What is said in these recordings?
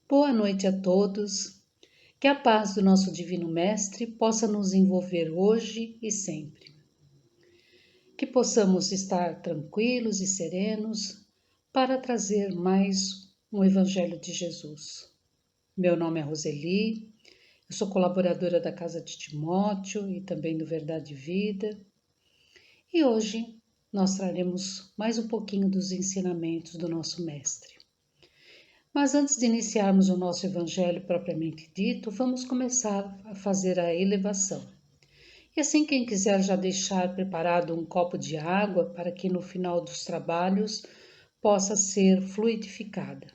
Boa noite a todos. Que a paz do nosso Divino Mestre possa nos envolver hoje e sempre. Que possamos estar tranquilos e serenos para trazer mais um Evangelho de Jesus. Meu nome é Roseli, eu sou colaboradora da Casa de Timóteo e também do Verdade e Vida. E hoje nós traremos mais um pouquinho dos ensinamentos do nosso Mestre. Mas antes de iniciarmos o nosso Evangelho propriamente dito, vamos começar a fazer a elevação. E assim, quem quiser já deixar preparado um copo de água para que no final dos trabalhos possa ser fluidificada.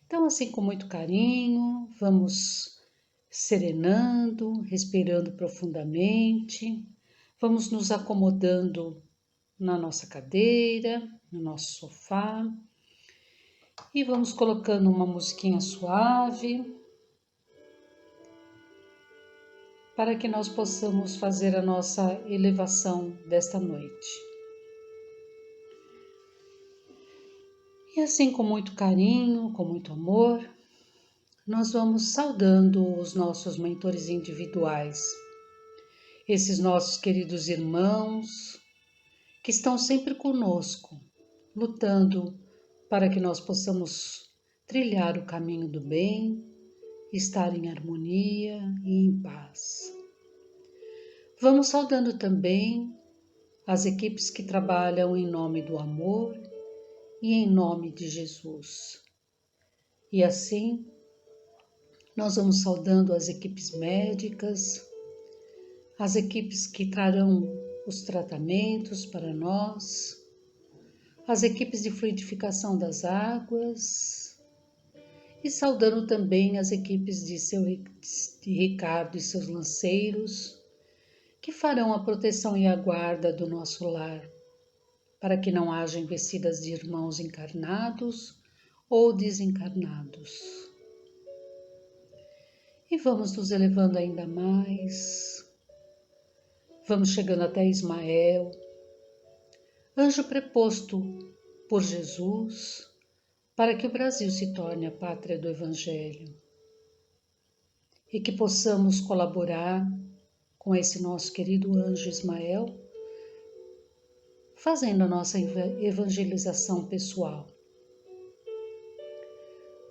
Então, assim, com muito carinho, vamos serenando, respirando profundamente, vamos nos acomodando na nossa cadeira, no nosso sofá. E vamos colocando uma musiquinha suave para que nós possamos fazer a nossa elevação desta noite. E assim, com muito carinho, com muito amor, nós vamos saudando os nossos mentores individuais, esses nossos queridos irmãos que estão sempre conosco, lutando para que nós possamos trilhar o caminho do bem, estar em harmonia e em paz. Vamos saudando também as equipes que trabalham em nome do amor e em nome de Jesus. E assim, nós vamos saudando as equipes médicas, as equipes que trarão os tratamentos para nós, as equipes de fluidificação das águas, e saudando também as equipes de Ricardo e seus lanceiros, que farão a proteção e a guarda do nosso lar, para que não haja investidas de irmãos encarnados ou desencarnados. E vamos nos elevando ainda mais, vamos chegando até Ismael, anjo preposto por Jesus, para que o Brasil se torne a pátria do Evangelho e que possamos colaborar com esse nosso querido anjo Ismael, fazendo a nossa evangelização pessoal.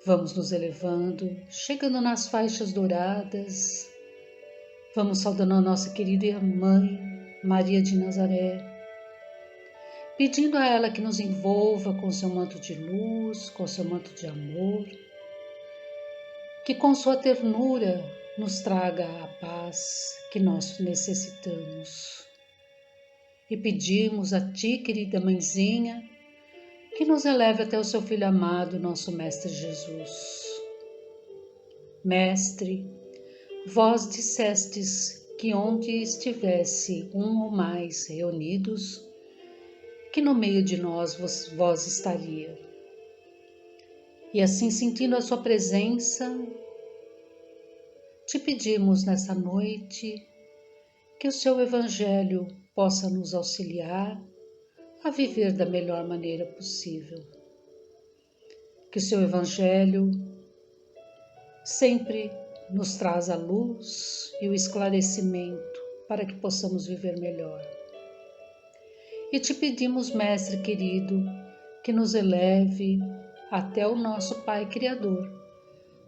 Vamos nos elevando, chegando nas faixas douradas, vamos saudando a nossa querida Mãe, Maria de Nazaré, pedindo a ela que nos envolva com seu manto de luz, com seu manto de amor, que com sua ternura nos traga a paz que nós necessitamos. E pedimos a ti, querida mãezinha, que nos eleve até o seu Filho amado, nosso Mestre Jesus. Mestre, vós dissestes que onde estivesse um ou mais reunidos, que no meio de nós vós estaria. E assim, sentindo a sua presença, te pedimos nessa noite que o seu Evangelho possa nos auxiliar a viver da melhor maneira possível. Que o seu Evangelho sempre nos traz a luz e o esclarecimento para que possamos viver melhor. E te pedimos, Mestre querido, que nos eleve até o nosso Pai Criador,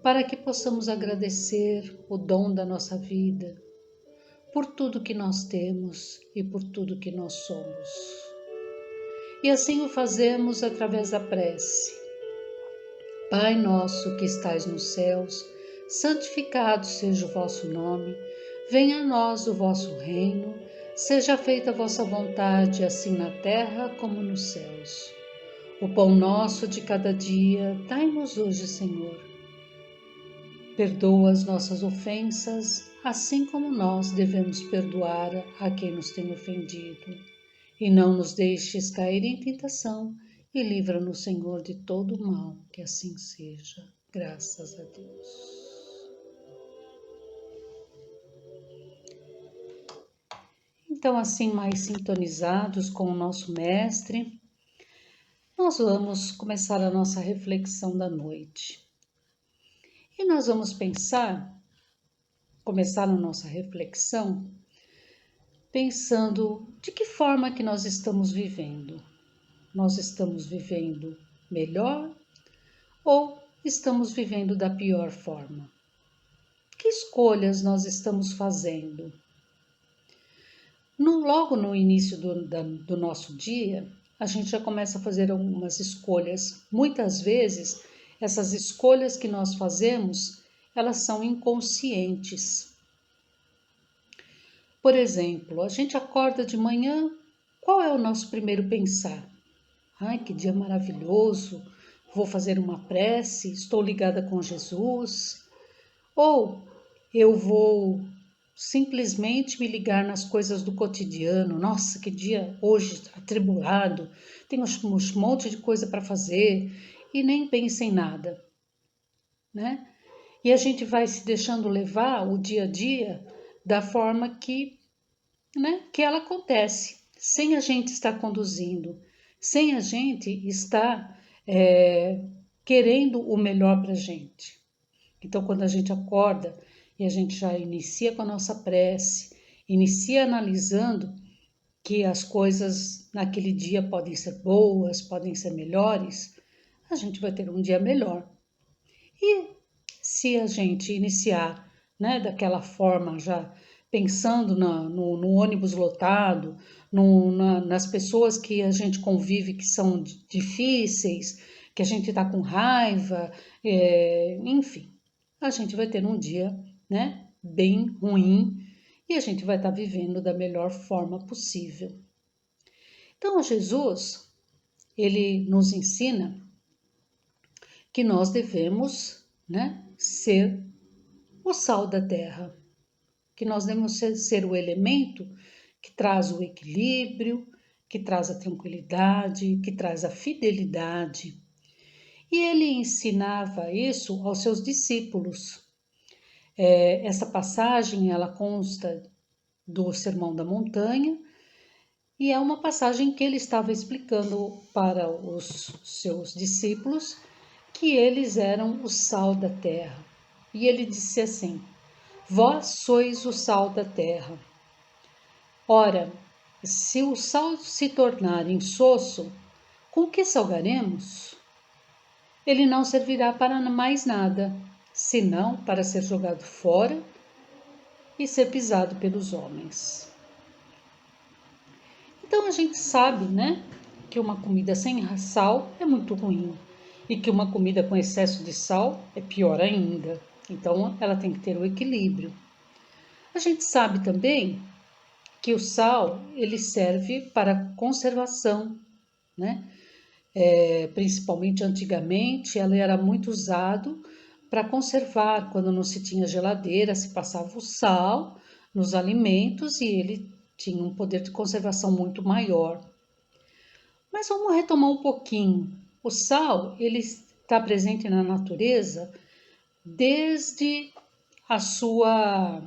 para que possamos agradecer o dom da nossa vida, por tudo que nós temos e por tudo que nós somos. E assim o fazemos através da prece. Pai nosso que estais nos céus, santificado seja o vosso nome, venha a nós o vosso reino, seja feita a vossa vontade, assim na terra como nos céus. O pão nosso de cada dia, dai-nos hoje, Senhor. Perdoa as nossas ofensas, assim como nós devemos perdoar a quem nos tem ofendido. E não nos deixes cair em tentação, e livra-nos, Senhor, de todo o mal, que assim seja. Graças a Deus. Então, assim, mais sintonizados com o nosso Mestre, nós vamos começar a nossa reflexão da noite. E nós vamos começar a nossa reflexão, pensando de que forma que nós estamos vivendo. Nós estamos vivendo melhor ou estamos vivendo da pior forma? Que escolhas nós estamos fazendo? Logo no início do nosso dia, a gente já começa a fazer algumas escolhas. Muitas vezes, essas escolhas que nós fazemos, elas são inconscientes. Por exemplo, a gente acorda de manhã, qual é o nosso primeiro pensar? Ai, que dia maravilhoso, vou fazer uma prece, estou ligada com Jesus. Ou eu vou simplesmente me ligar nas coisas do cotidiano. Nossa, que dia hoje atribulado, tenho um monte de coisa para fazer e nem penso em nada, né? E a gente vai se deixando levar o dia a dia da forma que ela acontece, sem a gente estar conduzindo, sem a gente estar querendo o melhor para a gente. Então, quando a gente acorda e a gente já inicia com a nossa prece, inicia analisando que as coisas naquele dia podem ser boas, podem ser melhores, a gente vai ter um dia melhor. E se a gente iniciar, né, daquela forma, já pensando no ônibus lotado, nas pessoas que a gente convive que são difíceis, que a gente está com raiva, enfim, a gente vai ter um dia, né, bem ruim e a gente vai estar vivendo da melhor forma possível. Então, Jesus, ele nos ensina que nós devemos, né, ser o sal da terra, que nós devemos ser o elemento que traz o equilíbrio, que traz a tranquilidade, que traz a fidelidade. E ele ensinava isso aos seus discípulos. Essa passagem, ela consta do Sermão da Montanha e é uma passagem que ele estava explicando para os seus discípulos que eles eram o sal da terra. E ele disse assim: vós sois o sal da terra. Ora, se o sal se tornar insosso, com que salgaremos? Ele não servirá para mais nada, senão para ser jogado fora e ser pisado pelos homens. Então a gente sabe, né, que uma comida sem sal é muito ruim e que uma comida com excesso de sal é pior ainda. Então ela tem que ter o equilíbrio. A gente sabe também que o sal ele serve para conservação, né? Principalmente antigamente, ela era muito usado para conservar. Quando não se tinha geladeira, se passava o sal nos alimentos e ele tinha um poder de conservação muito maior. Mas vamos retomar um pouquinho. O sal, ele está presente na natureza desde a sua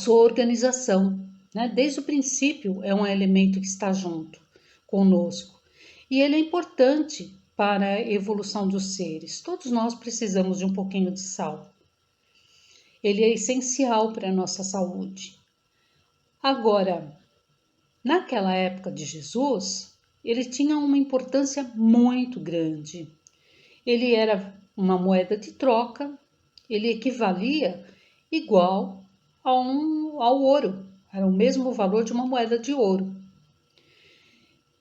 organização, né? Desde o princípio é um elemento que está junto conosco. E ele é importante para a evolução dos seres. Todos nós precisamos de um pouquinho de sal. Ele é essencial para a nossa saúde. Agora, naquela época de Jesus, ele tinha uma importância muito grande. Ele era uma moeda de troca, ele equivalia igual ao ouro, era o mesmo valor de uma moeda de ouro.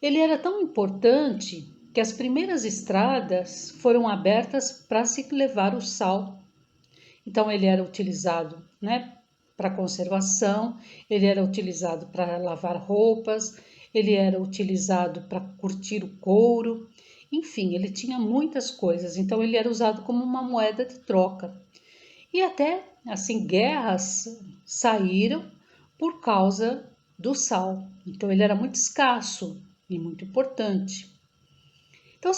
Ele era tão importante que as primeiras estradas foram abertas para se levar o sal. Então ele era utilizado, né, para conservação, ele era utilizado para lavar roupas, ele era utilizado para curtir o couro, enfim, ele tinha muitas coisas, então ele era usado como uma moeda de troca. E até, assim, guerras saíram por causa do sal, então ele era muito escasso e muito importante. Então,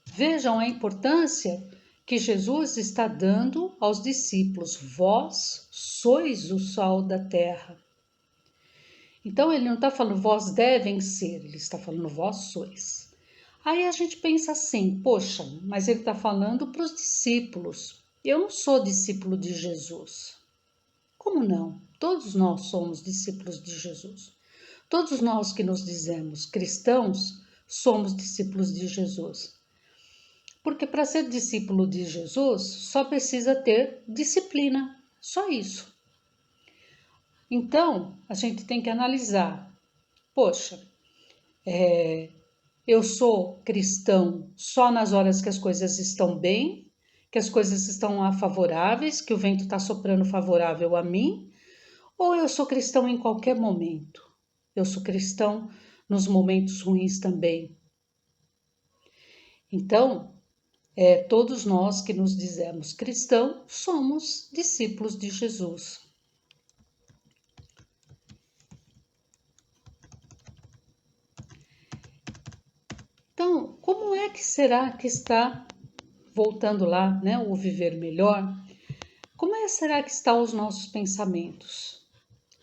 vejam a importância que Jesus está dando aos discípulos. Vós sois o sal da terra. Então, ele não está falando vós devem ser, ele está falando vós sois. Aí a gente pensa assim, poxa, mas ele está falando para os discípulos. eu não sou discípulo de Jesus. Como não? Todos nós somos discípulos de Jesus. Todos nós que nos dizemos cristãos somos discípulos de Jesus. Porque para ser discípulo de Jesus só precisa ter disciplina, só isso. Então a gente tem que analisar: poxa, eu sou cristão só nas horas que as coisas estão bem, que as coisas estão favoráveis, que o vento está soprando favorável a mim, ou eu sou cristão em qualquer momento? Eu sou cristão nos momentos ruins também. Então, todos nós que nos dizemos cristãos somos discípulos de Jesus. Então, como é que será que está, voltando lá, né, o viver melhor, será que estão os nossos pensamentos?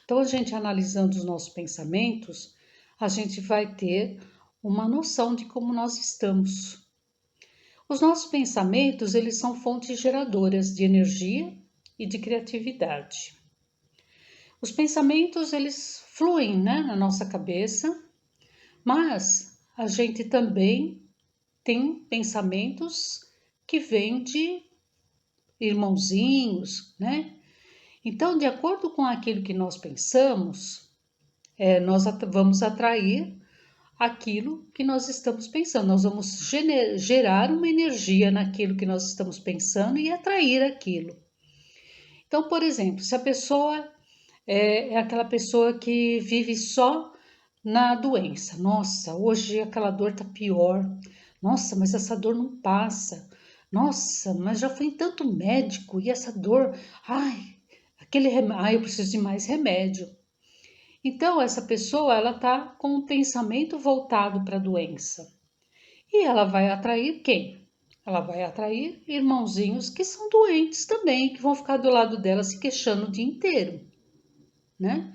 Então, a gente analisando os nossos pensamentos, a gente vai ter uma noção de como nós estamos. Os nossos pensamentos, eles são fontes geradoras de energia e de criatividade. Os pensamentos, eles fluem, né, na nossa cabeça, mas a gente também tem pensamentos que vêm de irmãozinhos, né? Então, de acordo com aquilo que nós pensamos, nós vamos atrair aquilo que nós estamos pensando. Nós vamos gerar uma energia naquilo que nós estamos pensando e atrair aquilo. Então, por exemplo, se a pessoa é aquela pessoa que vive só na doença. Nossa, hoje aquela dor tá pior. Nossa, mas essa dor não passa. Nossa, mas já fui em tanto médico e essa dor, aquele remédio, eu preciso de mais remédio. Então essa pessoa, ela tá com um pensamento voltado para a doença. E ela vai atrair quem? Ela vai atrair irmãozinhos que são doentes também, que vão ficar do lado dela se queixando o dia inteiro, né?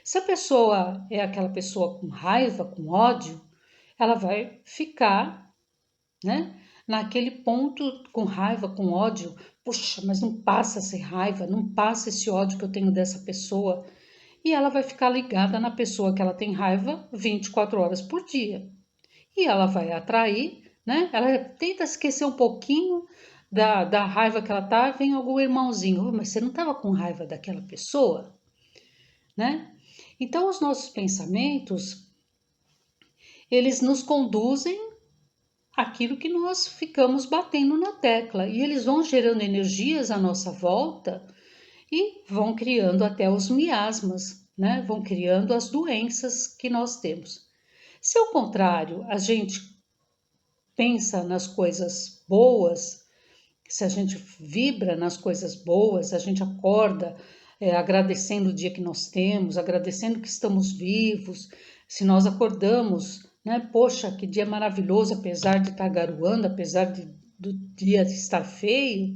Se a pessoa é aquela pessoa com raiva, com ódio, ela vai ficar, né, naquele ponto com raiva, com ódio. Puxa, mas não passa essa raiva, não passa esse ódio que eu tenho dessa pessoa. E ela vai ficar ligada na pessoa que ela tem raiva 24 horas por dia. E ela vai atrair, né? Ela tenta esquecer um pouquinho da raiva que ela tá, vem algum irmãozinho. Mas você não estava com raiva daquela pessoa, né? Então, os nossos pensamentos, eles nos conduzem àquilo que nós ficamos batendo na tecla. E eles vão gerando energias à nossa volta e vão criando até os miasmas, né? Vão criando as doenças que nós temos. Se ao contrário, a gente pensa nas coisas boas, se a gente vibra nas coisas boas, a gente acorda agradecendo o dia que nós temos, agradecendo que estamos vivos, se nós acordamos, né? Poxa, que dia maravilhoso, apesar de estar garoando, apesar do dia estar feio,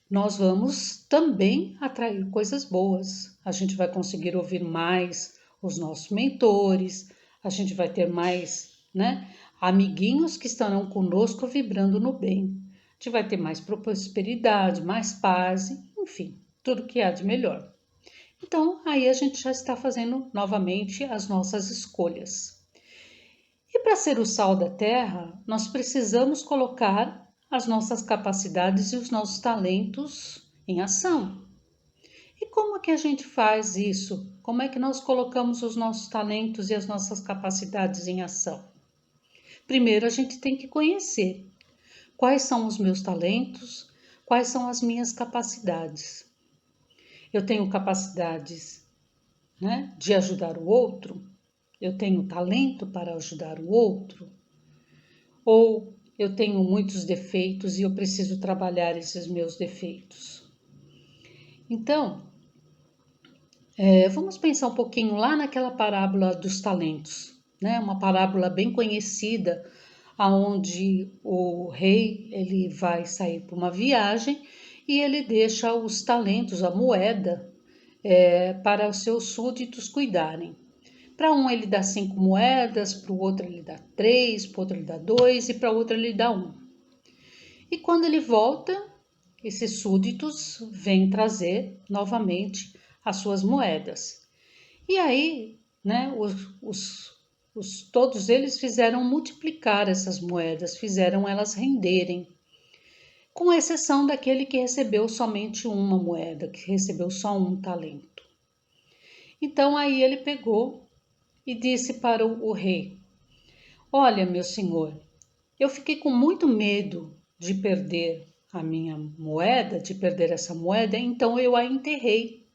nós vamos também atrair coisas boas. A gente vai conseguir ouvir mais os nossos mentores, a gente vai ter mais, né, amiguinhos que estarão conosco vibrando no bem. A gente vai ter mais prosperidade, mais paz, enfim, tudo que há de melhor. Então, aí a gente já está fazendo novamente as nossas escolhas. E para ser o sal da terra, nós precisamos colocar as nossas capacidades e os nossos talentos em ação. E como é que a gente faz isso? Como é que nós colocamos os nossos talentos e as nossas capacidades em ação? Primeiro, a gente tem que conhecer quais são os meus talentos, quais são as minhas capacidades. Eu tenho capacidades, né, de ajudar o outro? Eu tenho talento para ajudar o outro? Ou eu tenho muitos defeitos e eu preciso trabalhar esses meus defeitos? Então, vamos pensar um pouquinho lá naquela parábola dos talentos, né? Uma parábola bem conhecida, aonde o rei ele vai sair para uma viagem e ele deixa os talentos, a moeda, para os seus súditos cuidarem. Para um ele dá 5 moedas, para o outro ele dá 3, para o outro ele dá 2 e para o outro ele dá 1. E quando ele volta, esses súditos vêm trazer novamente as suas moedas. E aí, né, todos eles fizeram multiplicar essas moedas, fizeram elas renderem, com exceção daquele que recebeu somente uma moeda, que recebeu só um talento. Então aí ele pegou e disse para o rei: Olha, meu senhor, eu fiquei com muito medo de perder a minha moeda, de perder essa moeda, então eu a enterrei.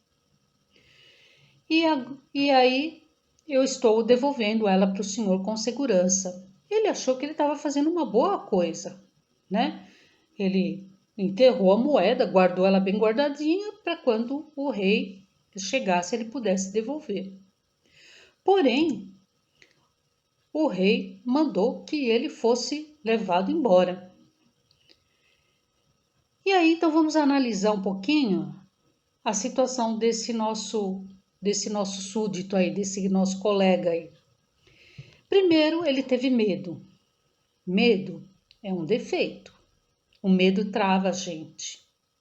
E aí eu estou devolvendo ela para o senhor com segurança. Ele achou que ele estava fazendo uma boa coisa, né? Ele enterrou a moeda, guardou ela bem guardadinha para quando o rei chegasse ele pudesse devolver. Porém, o rei mandou que ele fosse levado embora. E aí então vamos analisar um pouquinho a situação desse nosso súdito aí, desse nosso colega aí. Primeiro, ele teve medo. Medo é um defeito. O medo trava a gente,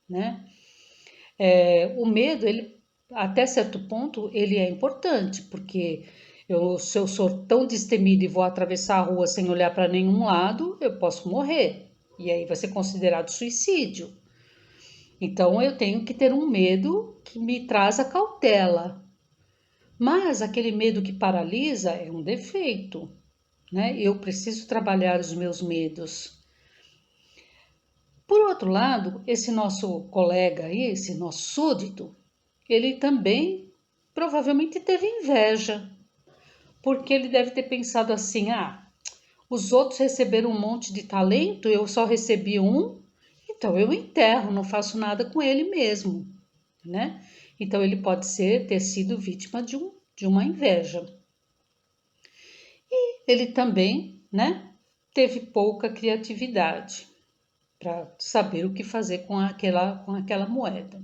né? O medo, ele, até certo ponto, ele é importante, porque se eu sou tão destemida e vou atravessar a rua sem olhar para nenhum lado, eu posso morrer. E aí vai ser considerado suicídio. Então eu tenho que ter um medo que me traz a cautela. Mas aquele medo que paralisa é um defeito, né? Eu preciso trabalhar os meus medos. Por outro lado, esse nosso colega aí, esse nosso súdito, ele também provavelmente teve inveja, porque ele deve ter pensado assim: os outros receberam um monte de talento, eu só recebi um, então eu enterro, não faço nada com ele mesmo, né? Então ele pode ter sido vítima de uma inveja. E ele também, né, teve pouca criatividade para saber o que fazer com aquela moeda.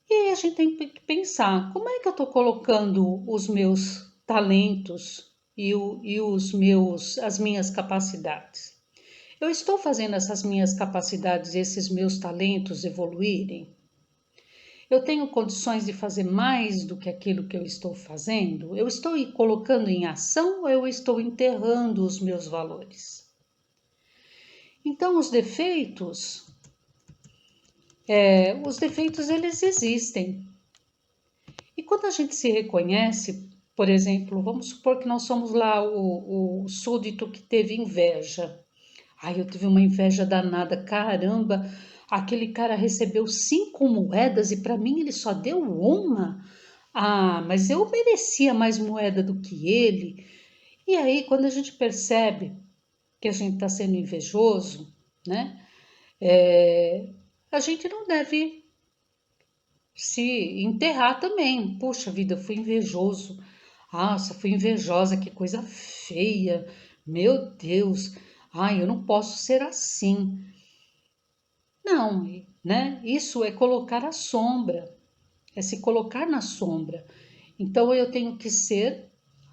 E aí a gente tem que pensar, como é que eu estou colocando os meus talentos as minhas capacidades? Eu estou fazendo essas minhas capacidades, esses meus talentos evoluírem? Eu tenho condições de fazer mais do que aquilo que eu estou fazendo? Eu estou colocando em ação ou eu estou enterrando os meus valores? Então, os defeitos eles existem. E quando a gente se reconhece, por exemplo, vamos supor que nós somos lá o súdito que teve inveja. Eu tive uma inveja danada, caramba, aquele cara recebeu 5 moedas e para mim ele só deu uma. Mas eu merecia mais moeda do que ele. E aí, quando a gente percebe que a gente está sendo invejoso, né? A gente não deve se enterrar também. Puxa vida, fui invejoso. Nossa, fui invejosa, que coisa feia. Meu Deus. Eu não posso ser assim. Não, né? Isso é colocar a sombra, é se colocar na sombra. Então eu tenho que ser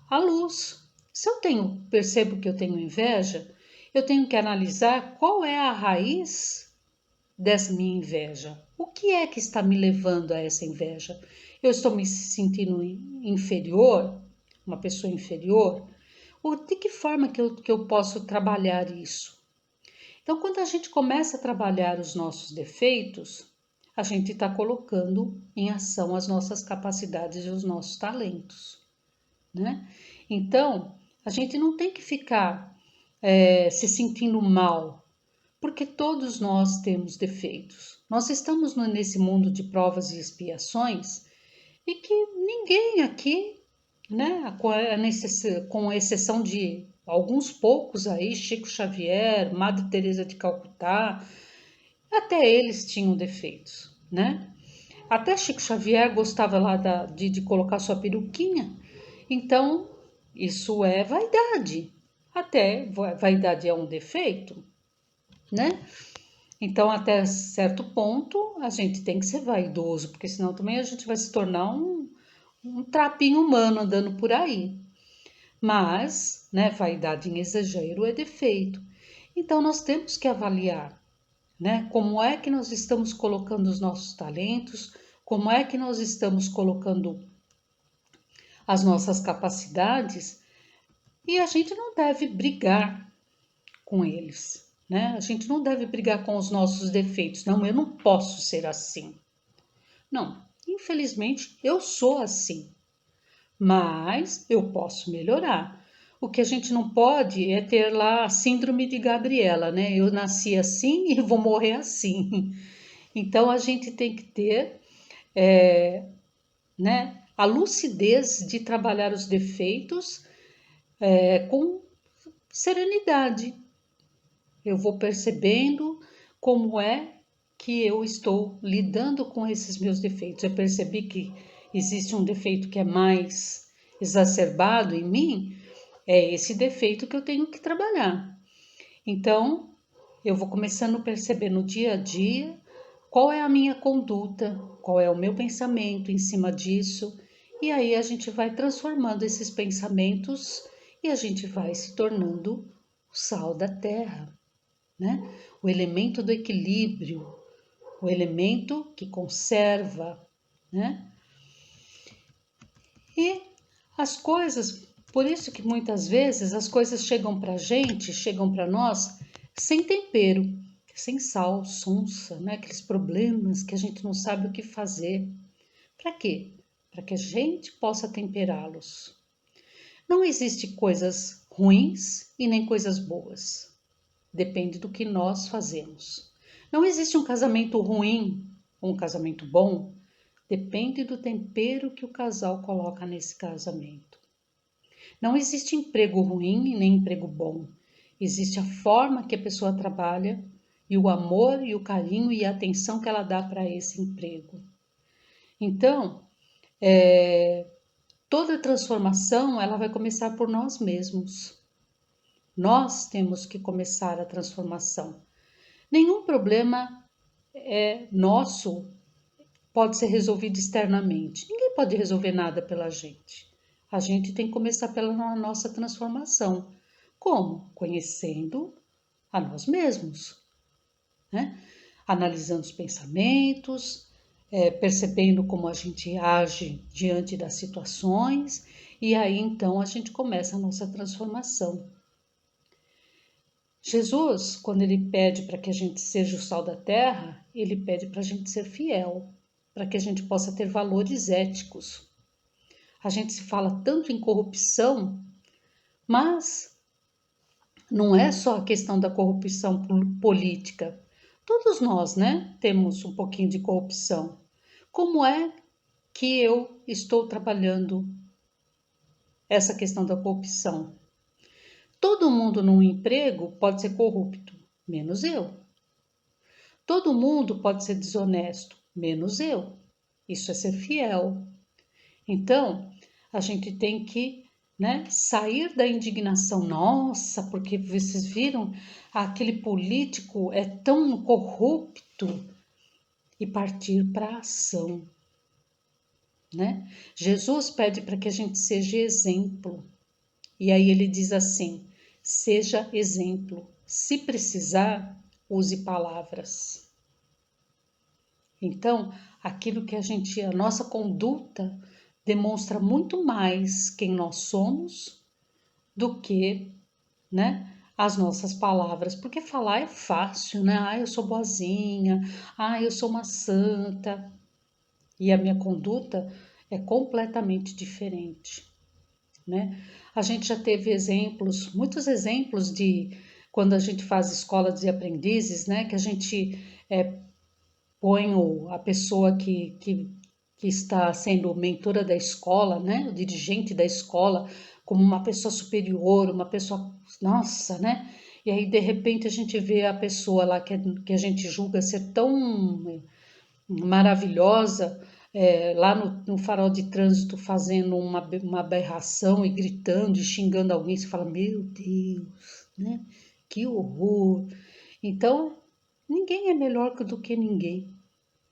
a luz. Se eu percebo que eu tenho inveja, eu tenho que analisar qual é a raiz dessa minha inveja. O que é que está me levando a essa inveja? Eu estou me sentindo inferior, uma pessoa inferior? Ou de que forma que eu posso trabalhar isso? Então, quando a gente começa a trabalhar os nossos defeitos, a gente está colocando em ação as nossas capacidades e os nossos talentos, né? Então, a gente não tem que ficar se sentindo mal, porque todos nós temos defeitos. Nós estamos nesse mundo de provas e expiações e que ninguém aqui, né, com exceção de alguns poucos aí, Chico Xavier, Madre Teresa de Calcutá, até eles tinham defeitos, né? Até Chico Xavier gostava lá de colocar sua peruquinha. Então, isso é vaidade. Até vaidade é um defeito, né? Então, até certo ponto, a gente tem que ser vaidoso, porque senão também a gente vai se tornar um trapinho humano andando por aí. Mas, né, vaidade em exagero é defeito. Então, nós temos que avaliar. né? Como é que nós estamos colocando os nossos talentos, como é que nós estamos colocando as nossas capacidades, e a gente não deve brigar com eles, né? A gente não deve brigar com os nossos defeitos. Não, eu não posso ser assim. Não, infelizmente eu sou assim, mas eu posso melhorar. O que a gente não pode é ter lá a síndrome de Gabriela, né? Eu nasci assim e vou morrer assim. Então a gente tem que ter, né, a lucidez de trabalhar os defeitos com serenidade. Eu vou percebendo como é que eu estou lidando com esses meus defeitos. Eu percebi que existe um defeito que é mais exacerbado em mim, é esse defeito que eu tenho que trabalhar. Então, eu vou começando a perceber no dia a dia qual é a minha conduta, qual é o meu pensamento em cima disso, e aí a gente vai transformando esses pensamentos e a gente vai se tornando o sal da terra, né? O elemento do equilíbrio, o elemento que conserva, né? E as coisas, por isso que muitas vezes as coisas chegam para a gente, chegam para nós sem tempero, sem sal, sonsa, né? Aqueles problemas que a gente não sabe o que fazer. Para quê? Para que a gente possa temperá-los. Não existe coisas ruins e nem coisas boas. Depende do que nós fazemos. Não existe um casamento ruim ou um casamento bom. Depende do tempero que o casal coloca nesse casamento. Não existe emprego ruim e nem emprego bom. Existe a forma que a pessoa trabalha e o amor e o carinho e a atenção que ela dá para esse emprego. Então, toda transformação ela vai começar por nós mesmos. Nós temos que começar a transformação. Nenhum problema nosso pode ser resolvido externamente. Ninguém pode resolver nada pela gente. A gente tem que começar pela nossa transformação. Como? Conhecendo a nós mesmos, né? Analisando os pensamentos, percebendo como a gente age diante das situações, e aí então a gente começa a nossa transformação. Jesus, quando ele pede para que a gente seja o sal da terra, ele pede para a gente ser fiel, para que a gente possa ter valores éticos. A gente se fala tanto em corrupção, mas não é só a questão da corrupção política. Todos nós, né, temos um pouquinho de corrupção. Como é que eu estou trabalhando essa questão da corrupção? Todo mundo num emprego pode ser corrupto, menos eu. Todo mundo pode ser desonesto, menos eu. Isso é ser fiel. Então, a gente tem que, né, sair da indignação. Nossa, porque vocês viram aquele político é tão corrupto, e partir para a ação, né? Jesus pede para que a gente seja exemplo. E aí ele diz assim: seja exemplo. Se precisar, use palavras. Então, aquilo que a nossa conduta demonstra muito mais quem nós somos do que, né, as nossas palavras. Porque falar é fácil, né? Ah, eu sou boazinha, ah, eu sou uma santa. E a minha conduta é completamente diferente, né? A gente já teve exemplos, muitos exemplos de quando a gente faz escola de aprendizes, né? Que a gente põe a pessoa que está sendo mentora da escola, né? O dirigente da escola, como uma pessoa superior, uma pessoa, nossa, né? E aí, de repente, a gente vê a pessoa lá que a gente julga ser tão maravilhosa, lá no farol de trânsito fazendo uma aberração e gritando e xingando alguém, você fala, meu Deus, né? Que horror. Então, ninguém é melhor do que ninguém,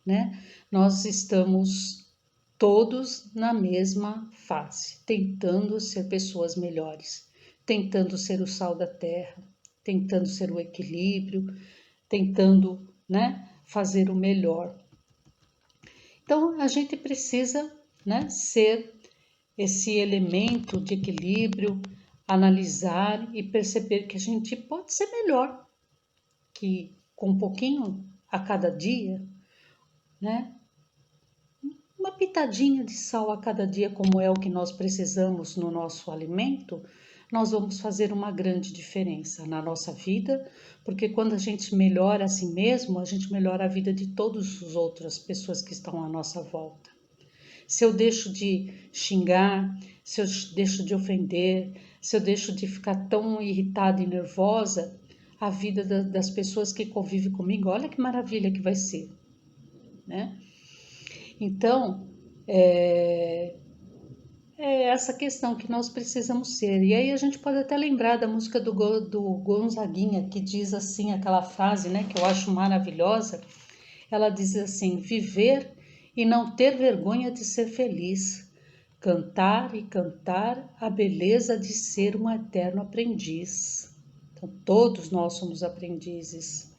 né? Nós estamos todos na mesma face, tentando ser pessoas melhores, tentando ser o sal da terra, tentando ser o equilíbrio, tentando né, fazer o melhor. Então, a gente precisa, né, ser esse elemento de equilíbrio, analisar e perceber que a gente pode ser melhor, que com um pouquinho a cada dia, né, uma pitadinha de sal a cada dia, como é o que nós precisamos no nosso alimento, nós vamos fazer uma grande diferença na nossa vida, porque quando a gente melhora a si mesmo, a gente melhora a vida de todas as outras pessoas que estão à nossa volta. Se eu deixo de xingar, se eu deixo de ofender, se eu deixo de ficar tão irritada e nervosa, a vida das pessoas que convivem comigo, olha que maravilha que vai ser, né? Então, é essa questão que nós precisamos ser. E aí a gente pode até lembrar da música do Gonzaguinha, que diz assim, aquela frase, né, que eu acho maravilhosa. Ela diz assim: viver e não ter vergonha de ser feliz, cantar e cantar a beleza de ser um eterno aprendiz. Então, todos nós somos aprendizes.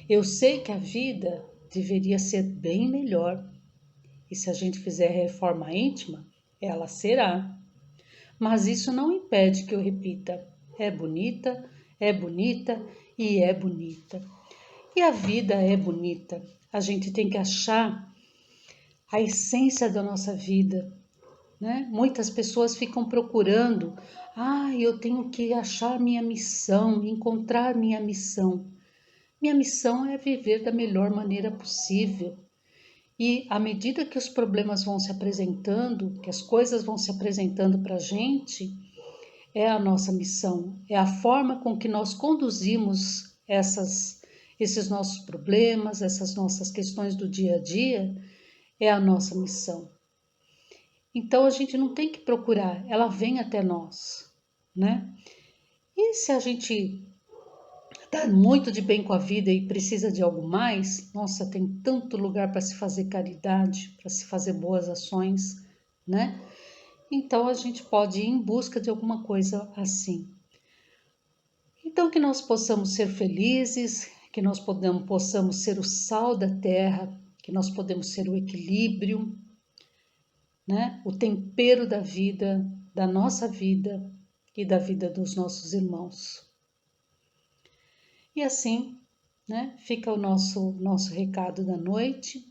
Eu sei que a vida deveria ser bem melhor, e se a gente fizer reforma íntima, ela será. Mas isso não impede que eu repita: é bonita e é bonita. E a vida é bonita. A gente tem que achar a essência da nossa vida, né? Muitas pessoas ficam procurando: eu tenho que achar minha missão, encontrar minha missão. Minha missão é viver da melhor maneira possível. E à medida que os problemas vão se apresentando, que as coisas vão se apresentando para a gente, é a nossa missão, é a forma com que nós conduzimos esses nossos problemas, essas nossas questões do dia a dia, é a nossa missão. Então a gente não tem que procurar, ela vem até nós, né? E se a gente está muito de bem com a vida e precisa de algo mais, nossa, tem tanto lugar para se fazer caridade, para se fazer boas ações, né? Então a gente pode ir em busca de alguma coisa assim. Então que nós possamos ser felizes, que nós possamos ser o sal da terra, que nós podemos ser o equilíbrio, né? O tempero da vida, da nossa vida e da vida dos nossos irmãos. E assim, né, fica o nosso recado da noite.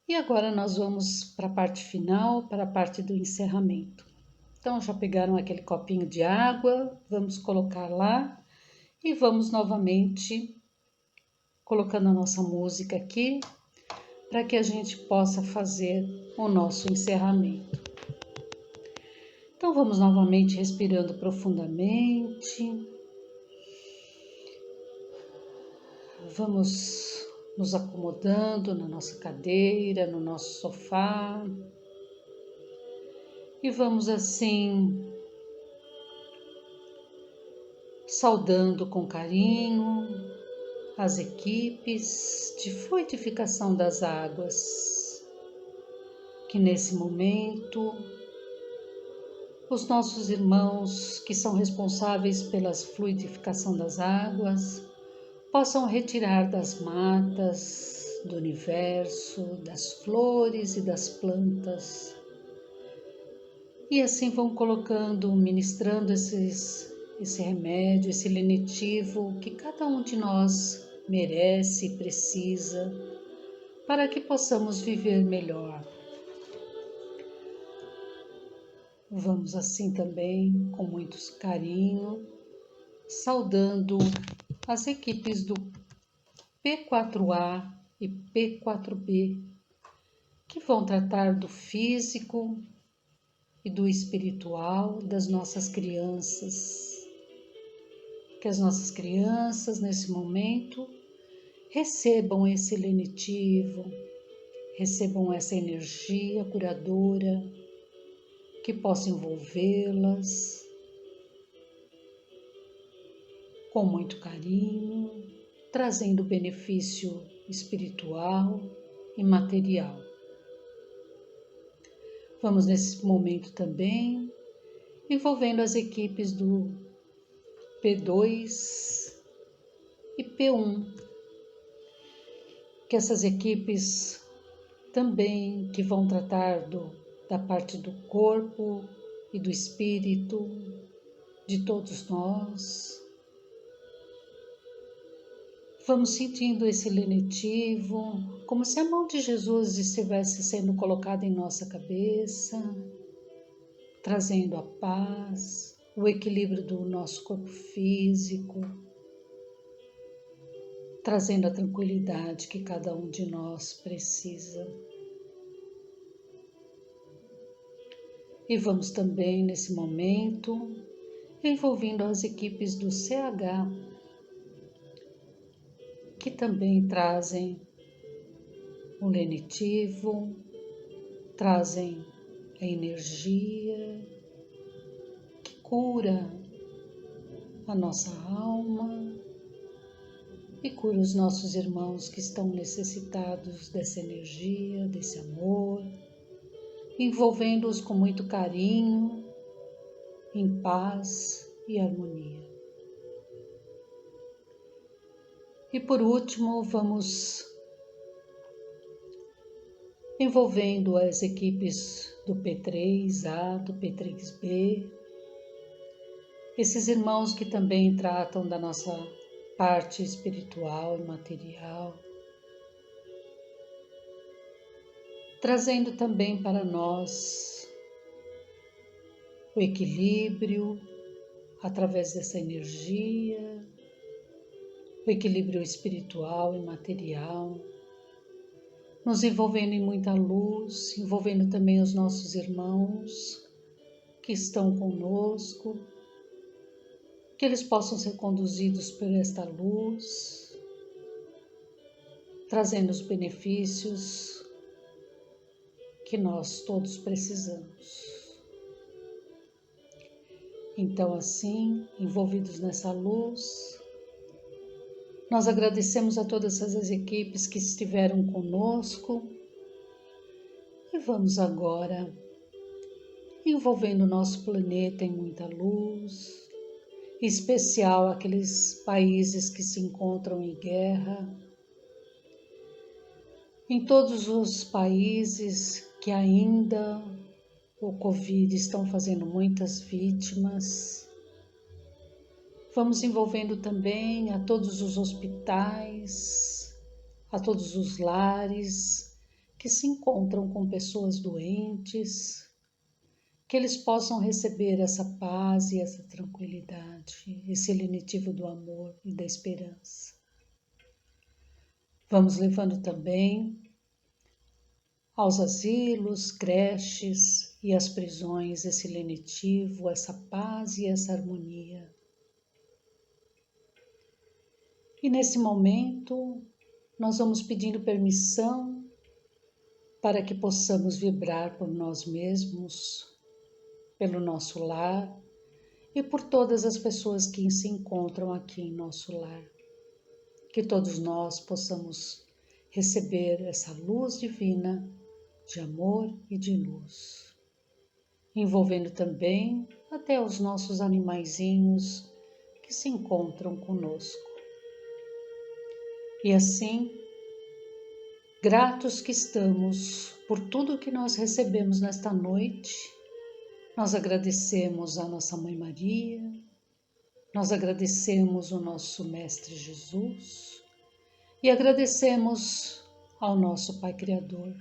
E agora nós vamos para a parte final, para a parte do encerramento. Então já pegaram aquele copinho de água, vamos colocar lá e vamos novamente colocando a nossa música aqui para que a gente possa fazer o nosso encerramento. Então vamos novamente respirando profundamente. Vamos nos acomodando na nossa cadeira, no nosso sofá. E vamos assim saudando com carinho as equipes de fluidificação das águas, que nesse momento os nossos irmãos que são responsáveis pela fluidificação das águas possam retirar das matas, do universo, das flores e das plantas. E assim vão colocando, ministrando esse remédio, esse lenitivo que cada um de nós merece e precisa para que possamos viver melhor. Vamos assim também, com muito carinho, saudando as equipes do P4A e P4B, que vão tratar do físico e do espiritual das nossas crianças. Que as nossas crianças, nesse momento, recebam esse lenitivo, recebam essa energia curadora que possa envolvê-las com muito carinho, trazendo benefício espiritual e material. Vamos nesse momento também envolvendo as equipes do P2 e P1, que essas equipes também que vão tratar da parte do corpo e do espírito de todos nós, vamos sentindo esse lenitivo, como se a mão de Jesus estivesse sendo colocada em nossa cabeça, trazendo a paz, o equilíbrio do nosso corpo físico, trazendo a tranquilidade que cada um de nós precisa. E vamos também, nesse momento, envolvendo as equipes do CH, que também trazem o lenitivo, trazem a energia que cura a nossa alma e cura os nossos irmãos que estão necessitados dessa energia, desse amor, envolvendo-os com muito carinho, em paz e harmonia. E por último, vamos envolvendo as equipes do P3A, do P3B, esses irmãos que também tratam da nossa parte espiritual e material, trazendo também para nós o equilíbrio através dessa energia, o equilíbrio espiritual e material, nos envolvendo em muita luz, envolvendo também os nossos irmãos que estão conosco, que eles possam ser conduzidos por esta luz, trazendo os benefícios que nós todos precisamos. Então, assim, envolvidos nessa luz, nós agradecemos a todas essas equipes que estiveram conosco e vamos agora envolvendo o nosso planeta em muita luz, em especial aqueles países que se encontram em guerra, em todos os países que ainda o Covid estão fazendo muitas vítimas. Vamos envolvendo também a todos os hospitais, a todos os lares que se encontram com pessoas doentes, que eles possam receber essa paz e essa tranquilidade, esse lenitivo do amor e da esperança. Vamos levando também aos asilos, creches e às prisões esse lenitivo, essa paz e essa harmonia. E nesse momento, nós vamos pedindo permissão para que possamos vibrar por nós mesmos, pelo nosso lar e por todas as pessoas que se encontram aqui em nosso lar. Que todos nós possamos receber essa luz divina de amor e de luz, envolvendo também até os nossos animaizinhos que se encontram conosco. E assim, gratos que estamos por tudo que nós recebemos nesta noite, nós agradecemos a nossa Mãe Maria, nós agradecemos o nosso Mestre Jesus e agradecemos ao nosso Pai Criador.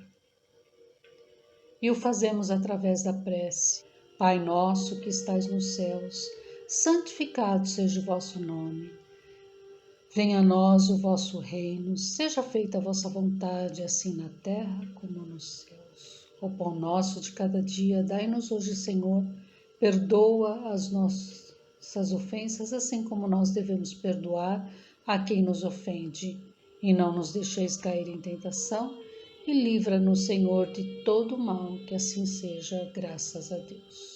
E o fazemos através da prece. Pai nosso que estais nos céus, santificado seja o vosso nome. Venha a nós o vosso reino, seja feita a vossa vontade, assim na terra como nos céus. O pão nosso de cada dia, dai-nos hoje, Senhor, perdoa as nossas ofensas, assim como nós devemos perdoar a quem nos ofende. E não nos deixeis cair em tentação, e livra-nos, Senhor, de todo mal, que assim seja, graças a Deus.